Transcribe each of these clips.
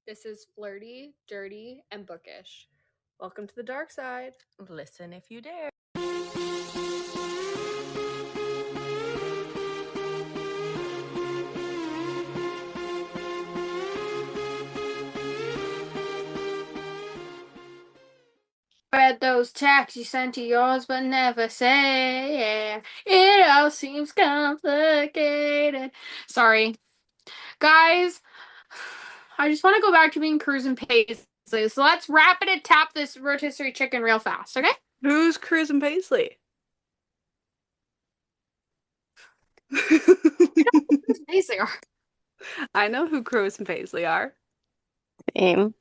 This is flirty, dirty, and bookish. Welcome to the dark side. Listen if you dare. Read those texts you sent to yours, but never say. It all seems complicated. Sorry. Guys, I just want to go back to being Cruz and Paisley. So let's rapid tap this rotisserie chicken real fast, okay? Who's Cruz and Paisley? Cruz and Paisley are I know who Cruz and Paisley are. Same.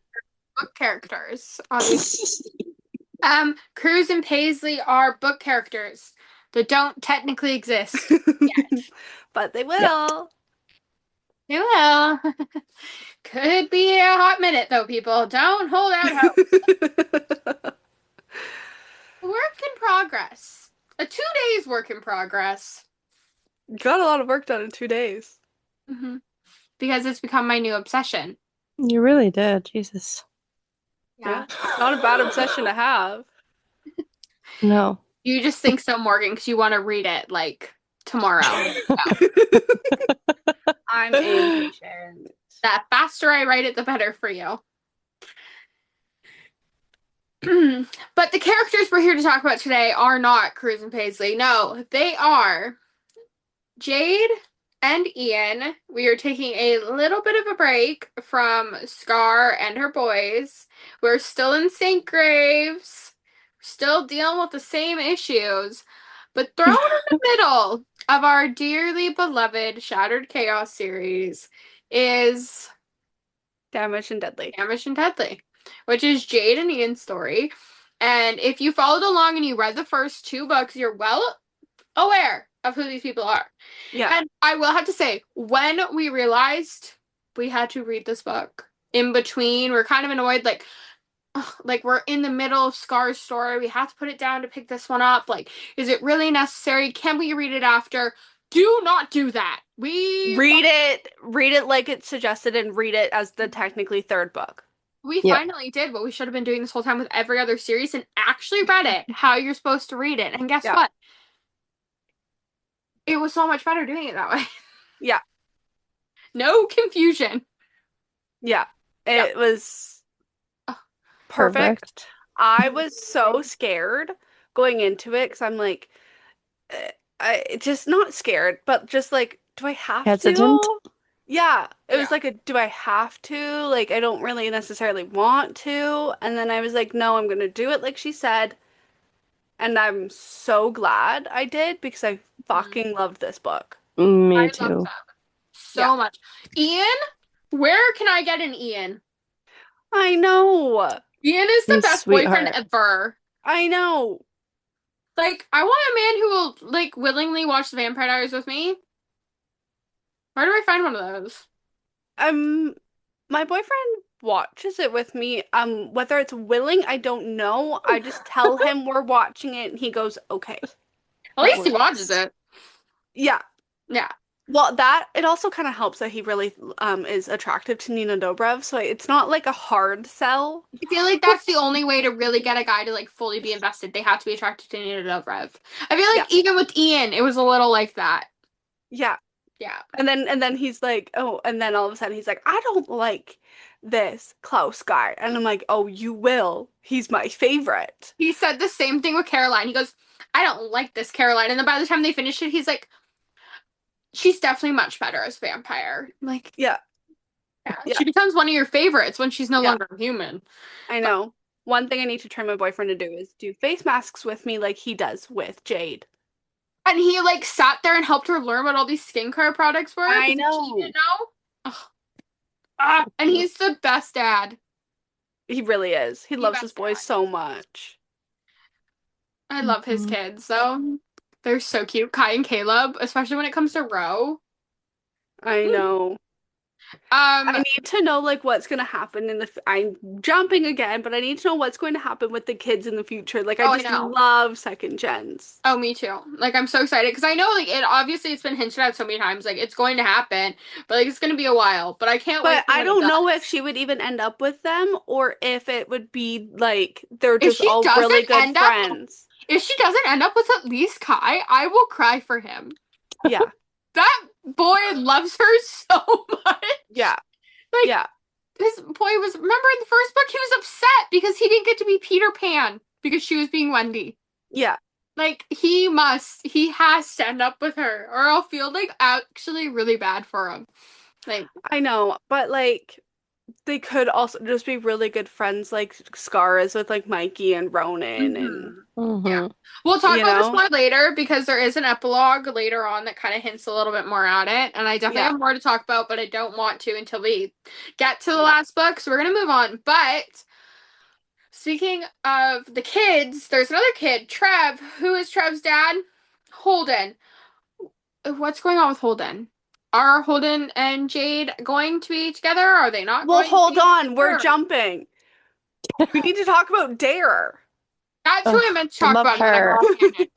book characters, obviously. Cruz and Paisley are book characters that don't technically exist yet. But they will. They will. Could be a hot minute, though, people. Don't hold out hope. Work in progress. A 2 days work in progress. Got a lot of work done in 2 days. Because it's become my new obsession. You really did. Jesus. Yeah. Not a bad obsession to have. No. You just think so, Morgan, because you want to read it, like, tomorrow. I'm impatient. The faster I write it, the better for you. But the characters we're here to talk about today are not Cruz and Paisley. No, they are Jade and Ian. We are taking a little bit of a break from Scar and her boys. We're still in St. Graves, still dealing with the same issues, but thrown in the middle of our dearly beloved Shattered Chaos series is Damaged and Deadly. Damaged and Deadly, which is Jade and Ian's story. And if you followed along and you read the first 2 books, you're well aware of who these people are. Yeah. And I will have to say, when we realized we had to read this book in between, we're kind of annoyed, like we're in the middle of Scar's story. We have to put it down to pick this one up. Like, is it really necessary? Can we read it after? Do not do that. Read it like it's suggested and read it as the technically 3rd book. We finally did what we should have been doing this whole time with every other series and actually read it how you're supposed to read it. And guess what? It was so much better doing it that way. Yeah. No confusion. Yeah. It was perfect. I was so scared going into it because I'm like, I just not scared, but just like, do I have Hesitant? to? Yeah. It was like do I have to? Like, I don't really necessarily want to. And then I was like, no, I'm gonna do it like she said. And I'm so glad I did because I fucking loved this book. Me too. So much. Ian? Where can I get an Ian? I know. Ian is the best boyfriend ever. I know. Like, I want a man who will, like, willingly watch the Vampire Diaries with me. Where do I find one of those? My boyfriend watches it with me. Whether it's willing, I don't know. I just tell him we're watching it and he goes, okay. At least he watches it. Yeah. Yeah. Well, it also kind of helps that he really is attractive to Nina Dobrev, so it's not like a hard sell. I feel like that's the only way to really get a guy to like fully be invested. They have to be attracted to Nina Dobrev. I feel like even with Ian, it was a little like that. Yeah. Yeah. And then he's like, oh, and then all of a sudden he's like, I don't like this Klaus guy. And I'm like, oh, you will. He's my favorite. He said the same thing with Caroline. He goes, I don't like this Caroline. And then by the time they finish it, he's like, she's definitely much better as vampire. Like, yeah. She becomes one of your favorites when she's no longer human. I know. One thing I need to train my boyfriend to do is do face masks with me like he does with Jade. And he, like, sat there and helped her learn what all these skincare products were. I know. She didn't know. And he's the best dad. He really is. He loves his boys so much. I love his kids, though. They're so cute. Kai and Caleb, especially when it comes to Ro. I know. Um, I need to know like what's going to happen in the I'm jumping again, but I need to know what's going to happen with the kids in the future. Like I oh, I just know. love second gens. Oh, me too. Like I'm so excited because I know like it obviously it's been hinted at so many times like it's going to happen, but like it's going to be a while, but I can't wait But for I when it don't know if does. she would even end up with them or if it would be like they're If just she all really doesn't good end up friends. if she doesn't end up with at least Kai, I will cry for him. Yeah. That boy loves her so much. Yeah. Like Yeah. this boy was remember in the first book he was upset because he didn't get to be Peter Pan because she was being Wendy. Yeah. Like he has to end up with her, or I'll feel like actually really bad for him. Like, I know, but like they could also just be really good friends like Scar is with like Mikey and Ronan and yeah. Hmm. We'll talk you about this know? more later because there is an epilogue later on that kind of hints a little bit more at it, and I definitely Yeah. have more to talk about, but I don't want to until we get to the Yeah. last book, so we're gonna move on. But speaking of the kids, there's another kid, Trev. Who is Trev's dad? Holden. What's going on with Holden? Are Holden and Jade going to be together? Are they not Well, going to hold be on, we're together? jumping. We need to talk about Dare. That's who Ugh, I meant to I talk love about, and then I got her. off tangent.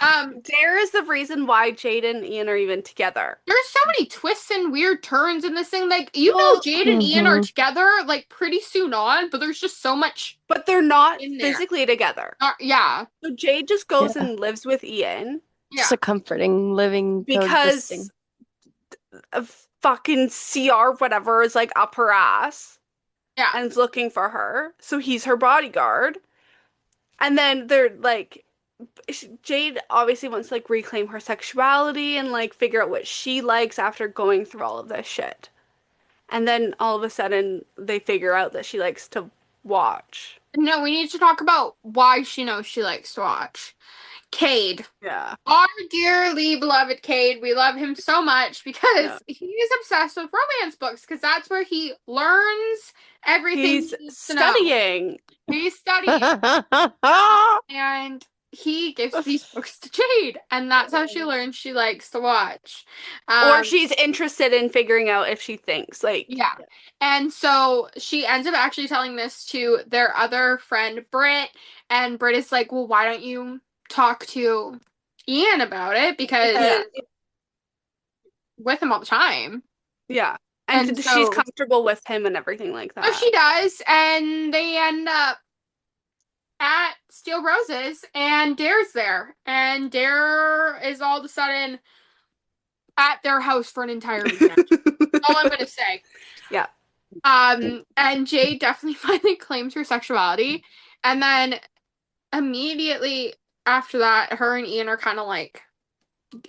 Um, Dare is the reason why Jade and Ian are even together. there's so many twists and weird turns in this thing. Like, you know, Well, Jade and Ian are Hmm. together like pretty soon on, but there's just so much but they're not in there. physically together. Yeah, So Jade just goes Yeah. and lives with Ian yeah, Just a comforting, living, because coexisting. a fucking CR whatever is like up her ass yeah. and is looking for her. So he's her bodyguard. And then they're like Jade obviously wants to like reclaim her sexuality and like figure out what she likes after going through all of this shit. And then all of a sudden they figure out that she likes to watch. No, we need to talk about why she knows she likes to watch. Cade. Yeah. Our dearly beloved Cade, we love him so much Yeah. because he is obsessed with romance books because that's where he learns everything He's he needs to know. studying. He's studying and he gives these books to Jade, and that's how she learns she likes to watch. Or Um, she's interested in figuring out if she thinks like yeah. And so she ends up actually telling this to their other friend, Britt, and Britt is like, well, why don't you talk to Ian about it? Because yeah. with him all the time. Yeah. And And she's so comfortable with him and everything like So that. she does, and they end up at Steel Roses, and Dare's there. And Dare is all of a sudden at their house for an entire weekend. All I'm gonna say. Yeah. And Jade definitely finally claims her sexuality. And then immediately after that, her and Ian are kind of like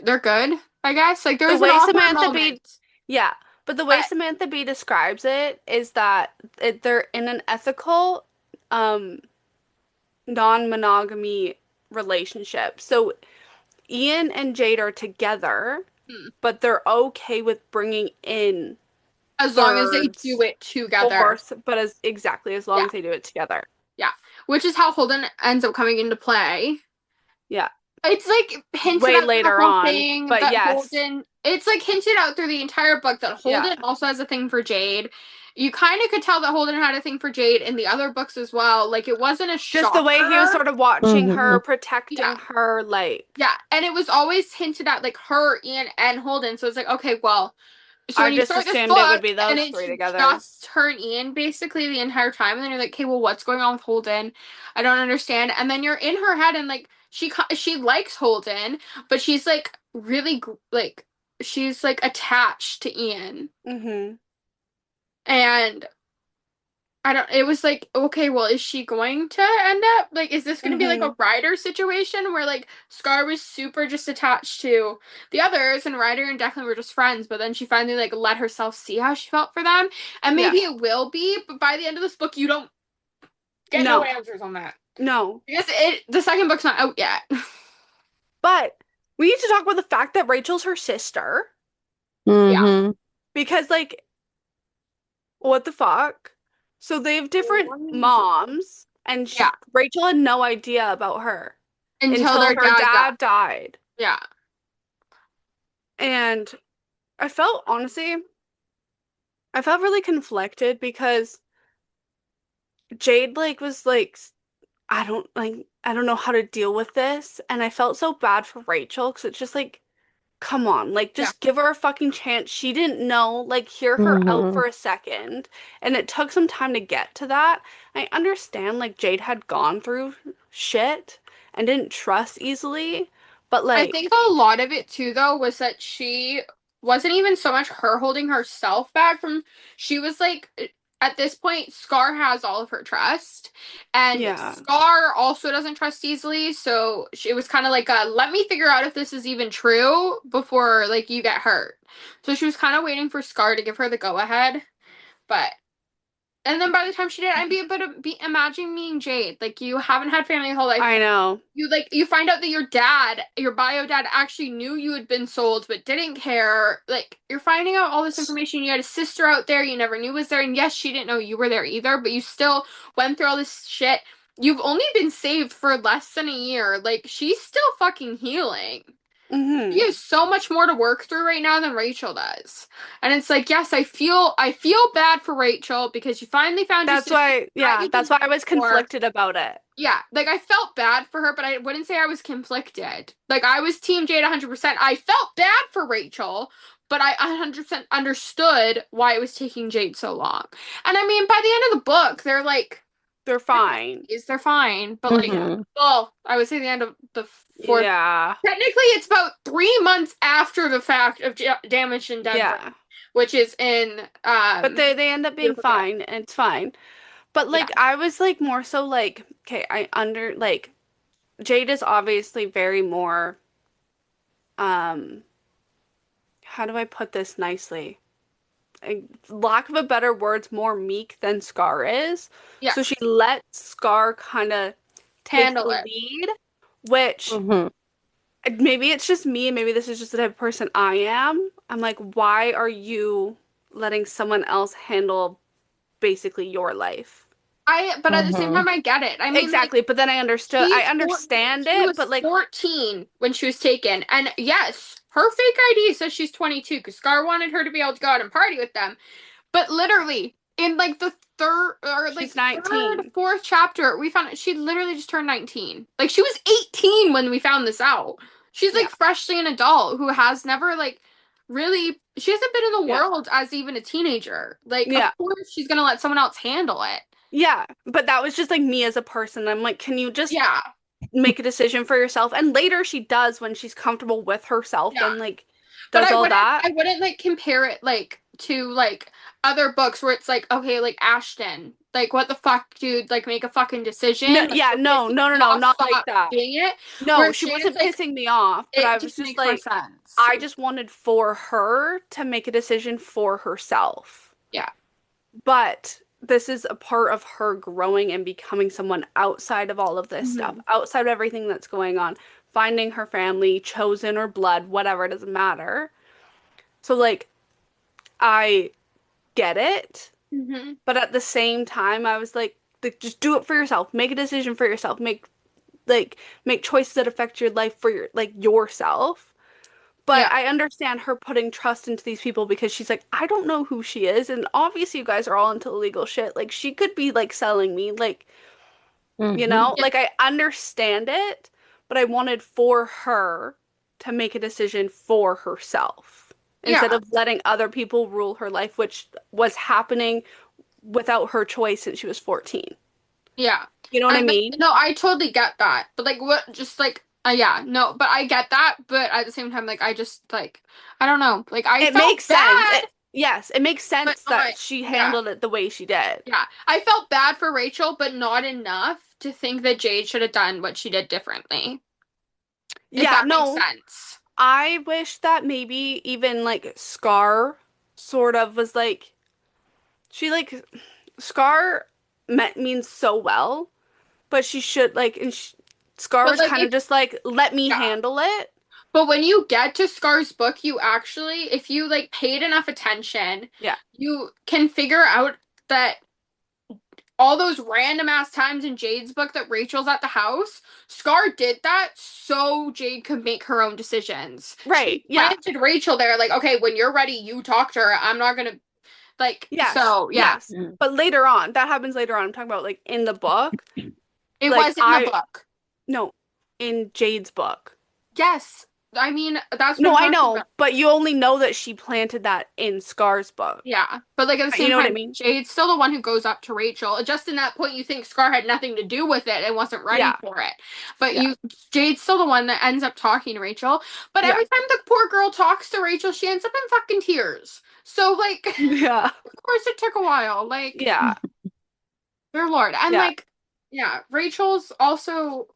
they're good, I guess. Like The there's an way awkward Samantha Bee, moment. yeah, but the way But Samantha Bee describes it is that they're in an ethical, um, non-monogamy relationship. So Ian and Jade are together, hmm, but they're okay with bringing in as long as they do thirds, it together. fourths, but as exactly as long Yeah, as they do it together. yeah. Which is how Holden ends up coming into play. Yeah, It's like hinted way at through the later whole on, thing but that yes, Holden. It's like hinted out through the entire book that yeah. Holden also has a thing for Jade. You kind of could tell that Holden had a thing for Jade in the other books as well. Like it wasn't a Just the way he was shocker. sort of watching Hmm. her, protecting Yeah, her, like. yeah, and it was always hinted at like her, Ian, and Holden. So it's like okay, well, so I when you just start this assumed it would book be and those it's three together. just her and Ian basically the entire time, and then you're like, okay, well, what's going on with Holden? I don't understand. And then you're in her head, and like she likes Holden, but she's like really like she's like attached to Ian, Hmm. and I don't. It was like, okay, well, is she going to end up like? Is this going to be like Hmm. a Ryder situation where like Scar was super just attached to the others, and Ryder and Declan were just friends, but then she finally like let herself see how she felt for them, and Yeah. maybe it will be, but by the end of this book, you don't get no No. answers on that No. because the second book's not out yet. But we need to talk about the fact that Rachel's her sister Yeah. Hmm. because like what the fuck? So they have different Wonderful. moms and Yeah. Rachel had no idea about her Until until their her dad died. dad died. Yeah. And I felt honestly I felt really conflicted because Jade like was like I don't know how to deal with this, and I felt so bad for Rachel because it's just like come on, like Yeah. just give her a fucking chance. She didn't know, like hear her out Hmm. for a second, and it took some time to get to that. I understand like Jade had gone through shit and didn't trust easily, but I like think a lot of it too, though, was that she wasn't even so much her holding herself back from. She was like, at this point, Scar has all of her trust, and yeah. Scar also doesn't trust easily. So it was kind of like, let me figure out if this is even true before like you get hurt. So she was kind of waiting for Scar to give her the go ahead, but. And then by the time she did, I'd be able to be imagine being Jade. Like you haven't had family your whole life. I know. You find out that your dad, your bio dad, actually knew you had been sold but didn't care. Like you're finding out all this information. You had a sister out there you never knew was there, and yes, she didn't know you were there either, but you still went through all this shit. You've only been saved for less than a year. Like she's still fucking healing. She Hmm. has so much more to work through right now than Rachel does. And it's like, yes, I feel bad for Rachel because you finally found your That's sister why, that yeah, you've been that's why I looking was for. conflicted about it. Yeah, like I felt bad for her, but I wouldn't say I was conflicted. Like I was Team Jade 100%. I felt bad for Rachel, but I 100% understood why it was taking Jade so long. And I mean, by the end of the book, they're like, They're fine. they're fine, but like, Yeah. Hmm. well, I would say the end of the fourth. Yeah. Technically, it's about 3 months after the fact of damage in Denver, Yeah. which is in But they end up being Beautiful Joe. fine and it's fine. But Yeah, like I was like more so like okay, I under like Jade is obviously very more um how do I put this nicely? Lack of a better words, more meek than Scar is. yeah, So she let Scar kind of take the handle it. lead, which Hmm. maybe it's just me, and maybe this is just the type of person I am. I'm like, why are you letting someone else handle basically your life? But at the same Hmm. time, I get it. I mean, like. Exactly, but then I She's four, understand she it, was but like 14 when she was taken. And yes, her fake ID says she's 22 because Scar wanted her to be able to go out and party with them. But literally, in like the third or like she's third, 19. fourth chapter, we found she literally just turned 19. Like she was 18 when we found this out. She's like Yeah. freshly an adult who has never like really she hasn't been in the Yeah. world as even a teenager. Like, of Yeah. course she's gonna let someone else handle it. Yeah, but that was just like me as a person. I'm like, can you just Yeah. make a decision for yourself? And later she does when she's comfortable with herself Yeah. and like But does all that. I wouldn't like compare it like to like other books where it's like, okay, like Ashton. Like what the fuck, dude? Like make a fucking No, decision. Like yeah, you're no, pissing no, no, me no, off, not like stop that. doing it. No, Whereas she Jade is wasn't like, pissing me off, but I it was just just makes more like, sense. I just wanted for her to make a decision for herself. Yeah. But this is a part of her growing and becoming someone outside of all of this stuff, Hmm. outside of everything that's going on, finding her family, chosen or blood, whatever, it doesn't matter. So, like, I get it, Hmm. but at the same time, I was like, just do it for yourself. Make a decision for yourself. Make choices that affect your life for yourself. But Yeah. I understand her putting trust into these people because she's like, I don't know who she is, and obviously you guys are all into illegal shit. Like she could be like selling me, like, Hmm. Yeah. like I understand it, but I wanted for her to make a decision for herself instead Yeah. of letting other people rule her life, which was happening without her choice since she was 14. Yeah. You know what I And like, mean? no, I totally get that. But like what just like yeah, no, but I get that, but at the same time, like I just like I don't know. Like I It felt makes sense. bad, Yes, it makes but sense not that she yeah. handled it the way she did. Yeah. I felt bad for Rachel, but not enough to think that Jade should have done what she did differently. If Yeah, that makes no, sense. I wish that maybe even like Scar sort of was like she like Scar means so well, but she should like and Scar But was like kind of if just like let me yeah. handle it. But when you get to Scar's book, you actually, if you like paid enough attention, Yeah. you can figure out that all those random ass times in Jade's book that Rachel's at the house, Scar did that so Jade could make her own decisions. Right. She Yeah. planted Rachel there, like, okay, when you're ready, you talk to her. I'm not gonna. Like, Yes, so yeah, yes. But later on, that happens later on. I'm talking about like in the book. it Like was in the book. no, in Jade's book. Yes, I mean that's what No, I'm I talking know, about. but you only know that she planted that in Scar's book. Yeah, but like at the You same know what I time, mean? Jade's still the one who goes up to Rachel. Just in that point, you think Scar had nothing to do with it and wasn't ready Yeah, for it. But yeah, Jade's still the one that ends up talking to Rachel. But yeah, every time the poor girl talks to Rachel, she ends up in fucking tears. So like, yeah, of course it took a while. Like, yeah, dear Lord, and yeah, like, yeah, Rachel's also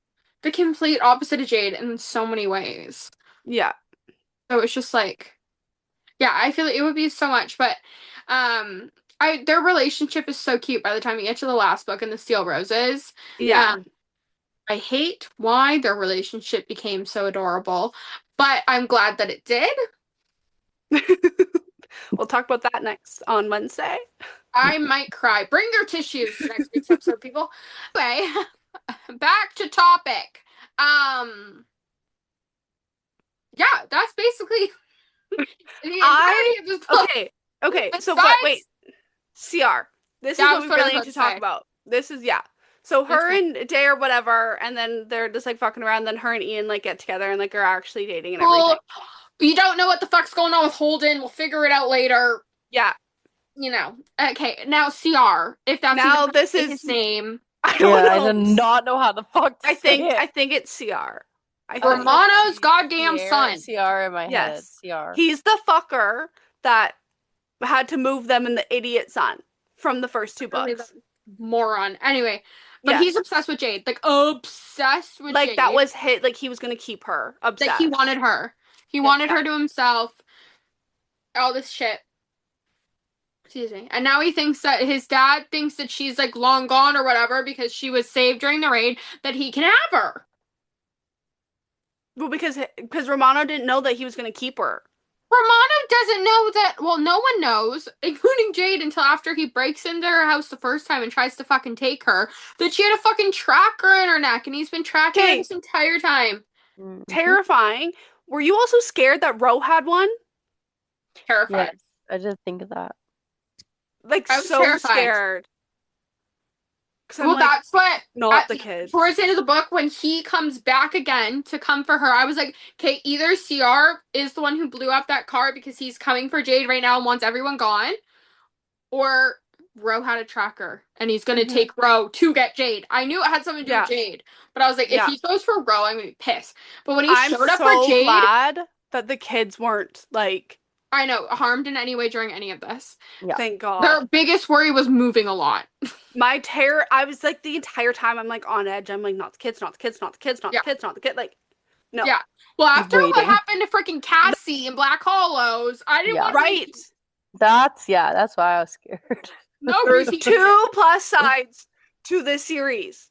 the complete opposite of Jade in so many ways. yeah, So it's just like. Yeah, I feel like it would be so much, but um their relationship is so cute by the time you get to the last book in the Steel Roses. yeah. Um I hate why their relationship became so adorable, but I'm glad that it did. We'll talk about that next on Wednesday. I might cry. Bring your tissues to next week's episode, people. Anyway, back to topic. Um yeah, that's basically the I entirety of this book. okay, okay. So, but wait, Besides, CR. This is that what was we what I was really about need to to talk say. about. This is yeah. So That's her fine. and Day or whatever, and then they're just like fucking around. Then her and Ian like get together and like are actually dating and everything. Cool. You don't know what the fuck's going on with Holden. We'll figure it out later. Yeah. You know. Okay, now CR, if that's even Now how to this say his is name. I Yeah, don't I do know. not know how the fuck to say I it. think it's CR. I I think. was like, Romano's goddamn Sierra, son. CR in my head. Yes. CR. He's the fucker that had to move them in the idiot son from the first two Really the books. moron. Anyway, but he's Yes. obsessed with Jade. Like, obsessed with Like that Jade. was hit like he was gonna keep her Like, he obsessed. wanted her. He Yeah. wanted her to himself. All this shit. Excuse me. And now he thinks that his dad thinks that she's like long gone or whatever because she was saved during the raid, that he can have her. Well, because Romano didn't know that he was gonna keep her. Romano doesn't know that. Well, no one knows, including Jade, until after he breaks into her house the first time and tries to fucking take her, that she had a fucking tracker in her neck and he's been tracking her Okay, this entire time. terrifying. Were you also scared that Ro had one? Terrified. Yes, I did think of that. Like I was so terrified. scared. Because I'm Well, like, that's what. not the kids. Towards the end of the book, when he comes back again to come for her, I was like, okay, either CR is the one who blew up that car because he's coming for Jade right now and wants everyone gone, or Ro had a tracker and he's gonna take Ro to get Jade. I knew it had something to do Yeah. with Jade, but I was like, if Yeah. he goes for Ro, I'm gonna be pissed. But when he I'm showed up for so Jade, glad that the kids weren't like, I know, harmed in any way during any of this. Yeah. thank God. Their biggest worry was moving a lot. My terror, I was like the entire time, I'm like on edge. I'm like, not the kids, not the kids, not the kids, not Yeah. the kids, not the kid. Like, no. Yeah. Well, after what Waiting. happened to freaking Cassie in Black Hollows, I didn't Yeah. want to Right. That's why I was scared. No There's reason. two plus sides to this series.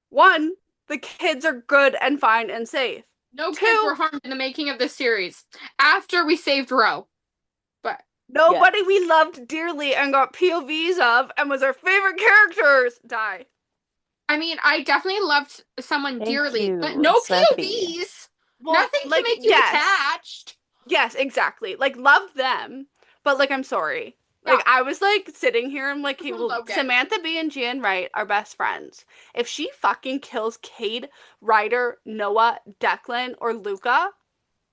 One, the kids are good and fine and safe. No Two, kids were harmed in the making of this series. After we saved Ro. But nobody we loved dearly and got POVs of and was our favorite characters die. I mean, I definitely loved someone Thank dearly, you, but no Samantha Bee. POVs. Well, Nothing like, to make you attached. Yes, exactly. Like, loved them, but like, I'm sorry. Like, Yeah. I was like sitting here, I'm like, hey, well, Logan. Samantha Bee and Jan Wright are best friends. If she fucking kills Cade, Ryder, Noah, Declan, or Luca,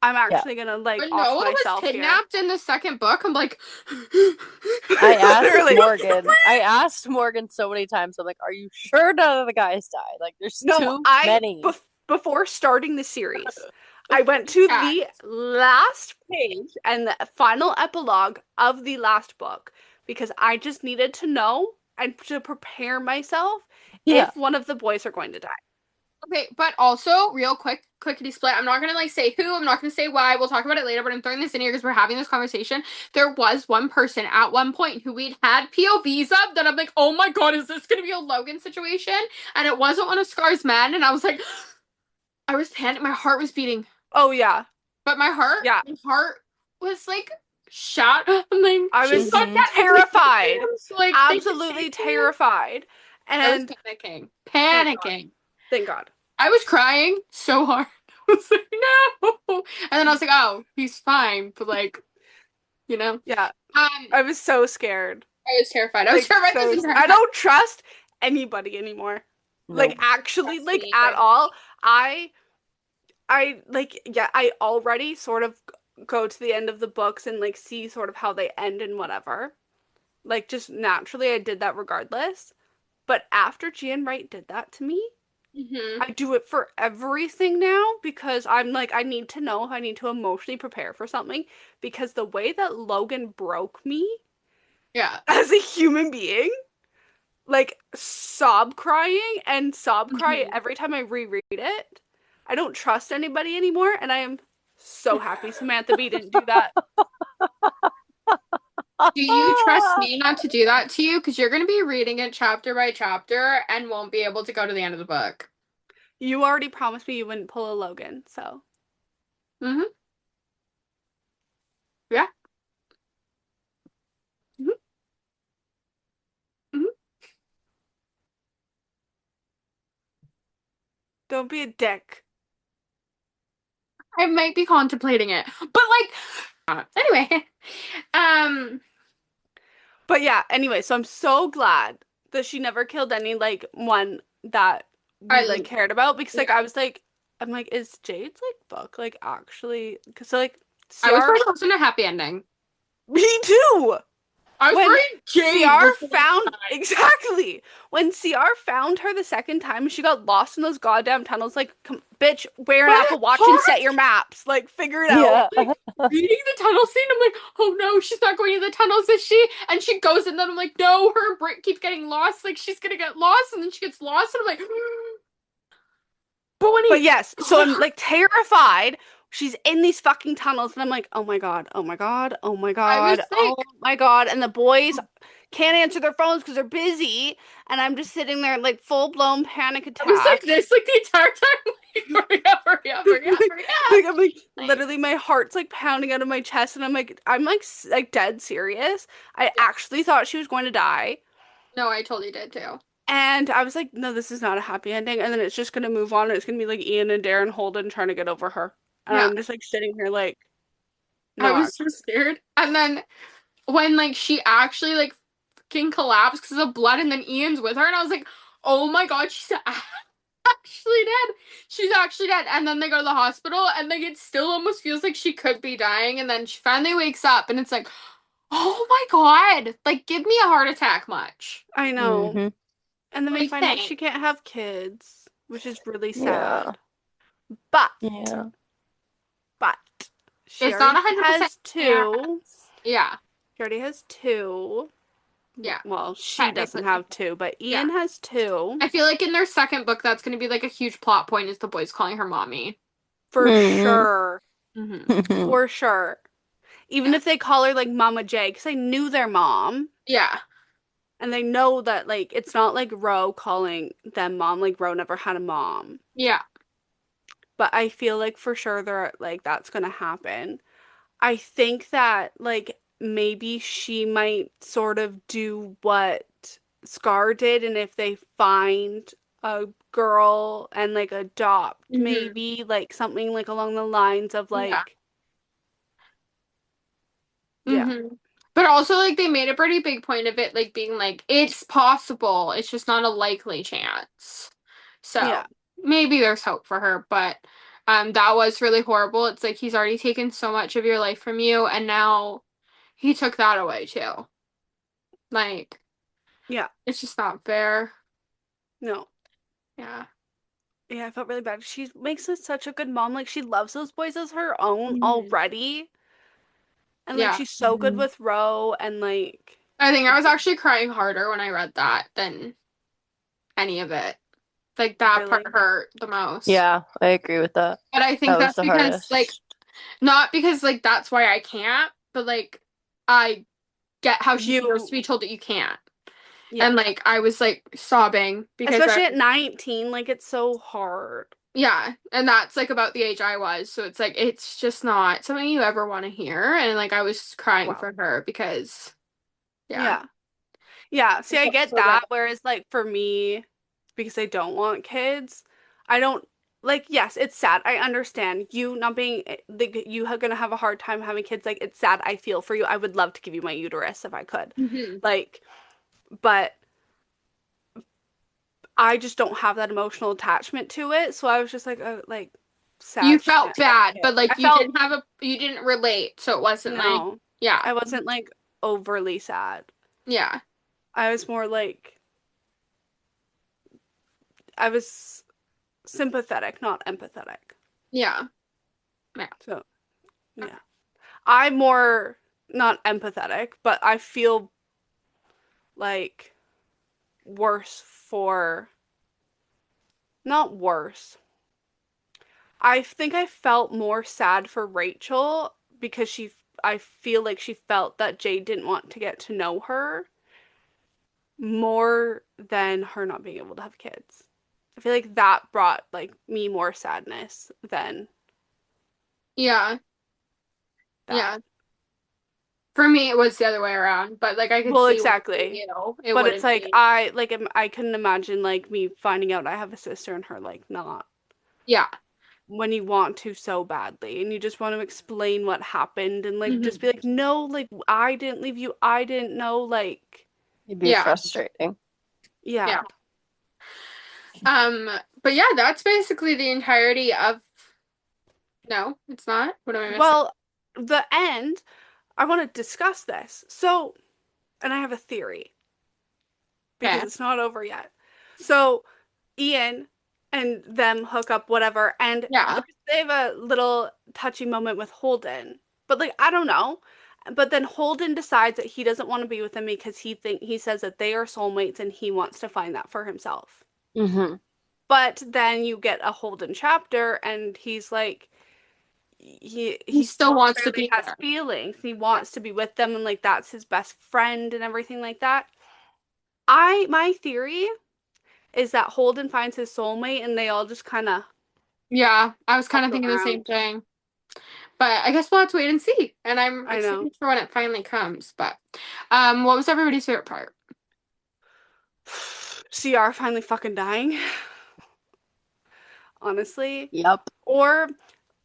I'm actually gonna like When off Noah was myself here. kidnapped in the second book, I'm like, I asked Literally. Morgan. I asked Morgan so many times. I'm like, "Are you sure none of the guys died? Like, there's too many." Before starting the series, I went to the last page and the final epilogue of the last book because I just needed to know and to prepare myself if one of the boys are going to die. Okay, but also, real quick, clickety split. I'm not gonna like say who, I'm not gonna say why, we'll talk about it later, but I'm throwing this in here because we're having this conversation. There was one person at one point who we'd had POVs of that I'm like, oh my god, is this gonna be a Logan situation? And it wasn't one of Scar's men, and I was like, I was panicked, my heart was beating. Oh yeah. But my heart was like shot. I'm like, I was terrified. Like, absolutely terrified. And I was panicking. Thank God. I was crying so hard. I was like, no. And then I was like, oh, he's fine. But like, you know. Yeah. I was so scared. I was terrified. I was Like terrified so this entire I time. don't trust anybody anymore. Like Nope. actually, Trust like me at either. all. I like yeah, I already sort of go to the end of the books and like see sort of how they end and whatever. Like just naturally I did that regardless. But after Gian Wright did that to me, Hmm. I do it for everything now because I'm like I need to know if I need to emotionally prepare for something because the way that Logan broke me Yeah. as a human being, like sob crying and sob cry Hmm. every time I reread it. I don't trust anybody anymore, and I am so happy Samantha Bee didn't do that. Do you trust me not to do that to you? Because you're going to be reading it chapter by chapter and won't be able to go to the end of the book. You already promised me you wouldn't pull a Logan, so Hmm. Yeah. Hmm. Hmm. don't be a dick. I might be contemplating it, but anyway. Um, But yeah, anyway, so I'm so glad that she never killed any like one that we like I cared about because like yeah, I was like I'm like is Jade's like book like actually because so like I was CR worried it wasn't a happy ending. me too. I was When worried Jade CR was going to found die. exactly when CR found her the second time, she got lost in those goddamn tunnels. Like, bitch, wear an That Apple Watch and set your part, maps. Like, figure it out. Yeah. like reading the tunnel scene, I'm like, oh no, she's not going to the tunnels, is she? And she goes, and then I'm like, no, her and Britt keep getting lost. Like she's gonna get lost, and then she gets lost, and I'm like, but when But he yes, so got I'm her, like terrified. She's in these fucking tunnels, and I'm like, oh my God, oh my God, oh my I was God, oh like, my God. And the boys can't answer their phones because they're busy. And I'm just sitting there like full blown panic I was like attack. this, like the entire time. Like, hurry up, hurry up, hurry up, like, hurry up. I'm like Like, literally my heart's like pounding out of my chest and I'm like like dead serious. I yeah. actually thought she was going to die No, I totally did too. and I was like no this is not a happy ending and then it's just going to move on and it's going to be like Ian and Darren Holden trying to get over her. And Yeah. I'm just like sitting here like I no was so actually. scared. And then when like she actually like fucking collapsed because of blood, and then Ian's with her, and I was like, oh my God, she's actually dead. She's actually dead. And then they go to the hospital, and like it still almost feels like she could be dying, and then she finally wakes up, and it's like, oh my God, like give me a heart attack much. I know. Hmm. And then we Like find out she thanks. can't have kids, which is really Yeah. sad. But Yeah. but she It's not already 100% has two. chance. Yeah. She already has two. Yeah. Well, she doesn't Technically. have two, but Yeah. Ian has two. I feel like in their second book, that's going to be like a huge plot point is the boys calling her mommy. For Hmm. sure. Hmm. For sure. Even Yeah. if they call her like Mama J, because I knew their mom. Yeah. And they know that like it's not like Ro calling them mom. Like Ro never had a mom. Yeah. But I feel like for sure they're like that's gonna happen. I think that like maybe she might sort of do what Scar did, and if they find a girl and like adopt, Hmm. maybe like something like along the lines of Yeah. like, yeah, Hmm. But also, like, they made a pretty big point of it, like, being like, it's possible. It's just not a likely chance. So yeah, maybe there's hope for her, but that was really horrible. It's like he's already taken so much of your life from you, and now he took that away too. Like, yeah, it's just not fair. no. Yeah. Yeah, I felt really bad. She makes us such a good mom. Like she loves those boys as her own Mhm. already. And like Yeah. she's so good Hmm. with Ro and like I think I was actually crying harder when I read that than any of it. Like that part really. hurt the most. Yeah, I agree with that. But I That think was that's the because like hardest. not because like that's why I can't, but like I get how she feels to be You, told that you can't. yeah. And like I was like sobbing because I Especially at 19, like it's so hard. yeah, and that's like about the age I was. So it's like it's just not something you ever want to hear. And like I was crying Wow. for her because yeah. Yeah. Yeah. See, I I felt get so bad. that. Whereas like for me, because I don't want kids, I don't like, yes, it's sad. I understand you not being like you are gonna have a hard time having kids. Like, it's sad. I feel for you. I would love to give you my uterus if I could. Hmm. Like, but I just don't have that emotional attachment to it. So I was just like You sad she felt can't have a bad, kid. but like I felt you didn't relate, so it wasn't like, no. yeah, I wasn't like overly sad. yeah, I was more like I was sympathetic, not empathetic. yeah, yeah, So, yeah. I'm more not empathetic, but I feel like worse for not worse. I think I felt more sad for Rachel because I feel like she felt that Jade didn't want to get to know her more than her not being able to have kids. I feel like that brought like me more sadness than yeah, that. yeah. For me, it was the other way around, but like I could Well, see why for exactly. you, it But it's wouldn't like be. I couldn't imagine like me finding out I have a sister and her like not Yeah. when you want to so badly and you just want to explain what happened and like just be Hmm. like no like I didn't leave you, I didn't know, like It'd be Yeah, frustrating. yeah. yeah. Um, but yeah, that's basically the entirety of. No, it's not. What am I missing? Well, the end, I want to discuss this. So, and I have a theory because Okay. it's not over yet. So Ian and them hook up, whatever, and Yeah. they have a little touchy moment with Holden. But like, I don't know. But then Holden decides that he doesn't want to be with them because he says that they are soulmates and he wants to find that for himself. Hmm. But then you get a Holden chapter and he's like He he still still wants to clearly be has there. feelings. He wants to be with them and like that's his best friend and everything like that. I my theory is that Holden finds his soulmate and they all just kind of Yeah, I was kind fuck of thinking the same around. thing. But I guess we'll have to wait and see. And I'm I know. excited for when it finally comes. But what was everybody's favorite part? CR finally fucking dying, honestly. Yep. Or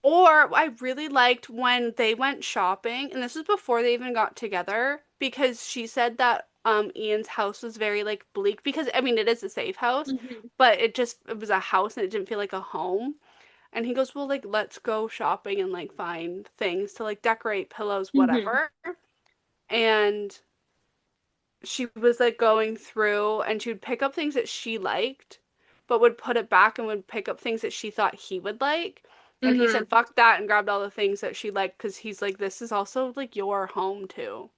or I really liked when they went shopping, and this was before they even got together, because she said that Ian's house was very like bleak because I mean it is a safe house, Hmm. but it was a house and it didn't feel like a home. And he goes, "Well, like let's go shopping and like find things to like decorate pillows, Hmm. whatever." And she was like going through and she would pick up things that she liked, but would put it back and would pick up things that she thought he would like. And he Hmm. said, fuck that, and grabbed all the things that she liked because he's like, this is also like your home too.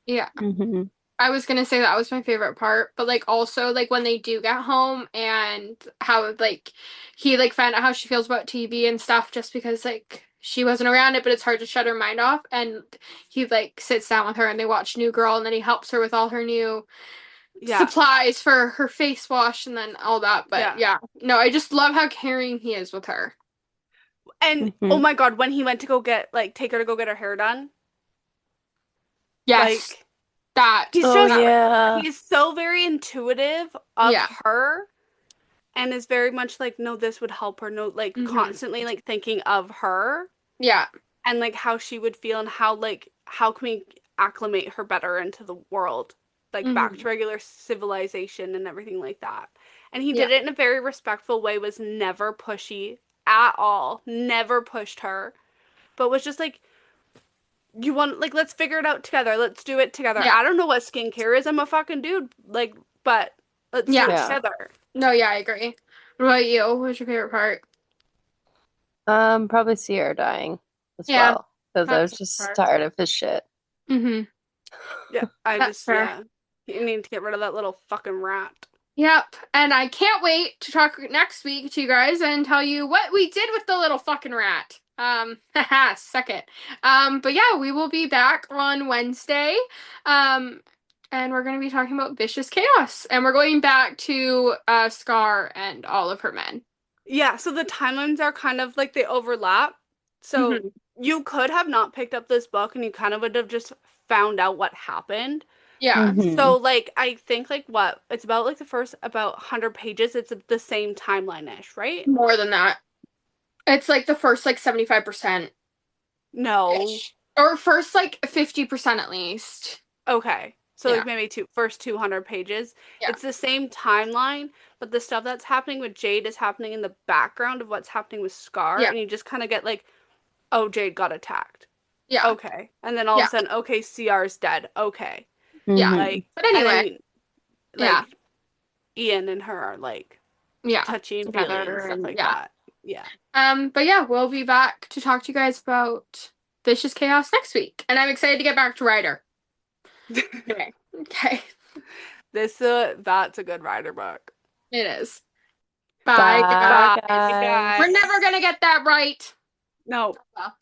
Yeah. Hmm. I was gonna say that was my favorite part, but like also like when they do get home and how like he like found out how she feels about TV and stuff just because like she wasn't around it, but it's hard to shut her mind off. And he like sits down with her and they watch New Girl and then he helps her with all her new Yeah, supplies for her face wash and then all that. But yeah. yeah, no, I just love how caring he is with her. And oh Hmm. my God, when he went to go get, like, take her to go get her hair done, Yes, like, that he's Oh just, that right. yeah. he's so very intuitive of Yeah. her and is very much like, no, this would help her, no, like, Hmm. constantly, like, thinking of her Yeah. and like how she would feel and how like how can we acclimate her better into the world, like back Hmm. to regular civilization and everything like that. And he Yeah. did it in a very respectful way, was never pushy at all, never pushed her, but was just like, you want like let's figure it out together. Let's do it together. Yeah. I don't know what skincare is. I'm a fucking dude. Like, but let's do Yeah. it Yeah. together. No, yeah, I agree. What about you? What was your favorite part? Probably Sierra dying as Yeah, well because I was that's just fair. tired of his shit. Mm-hmm. Yeah, I That's just fair. yeah. You need to get rid of that little fucking rat. Yep. And I can't wait to talk next week to you guys and tell you what we did with the little fucking rat. Haha, suck it. But yeah, we will be back on Wednesday. Um, and we're gonna be talking about Vicious Chaos. And we're going back to Scar and all of her men. Yeah, so the timelines are kind of like they overlap. So Mm-hmm. you could have not picked up this book and you kind of would have just found out what happened. Yeah, Hmm. So like I think like what it's about like the first about 100 pages it's the same timeline-ish, right? more than that. It's like the first like 75% No. ish. Or first like 50% at least. Okay. So Yeah. like maybe first 200 pages. Yeah. It's the same timeline, but the stuff that's happening with Jade is happening in the background of what's happening with Scar, Yeah. and you just kind of get like, oh, Jade got attacked. Yeah. Okay. And then all of Yeah. a sudden, okay, CR's dead. Okay. Yeah. Mhm. Like, But and anyway, then yeah. like Ian and her are like Yeah. touchy and feely and Together stuff and like yeah. that. Yeah. But yeah, we'll be back to talk to you guys about Vicious Chaos next week. And I'm excited to get back to Ryder. Anyway. Okay. That's a good writer book. It is. Bye, Bye, guys. Bye, guys. We're never guys. gonna get that right. No. Well.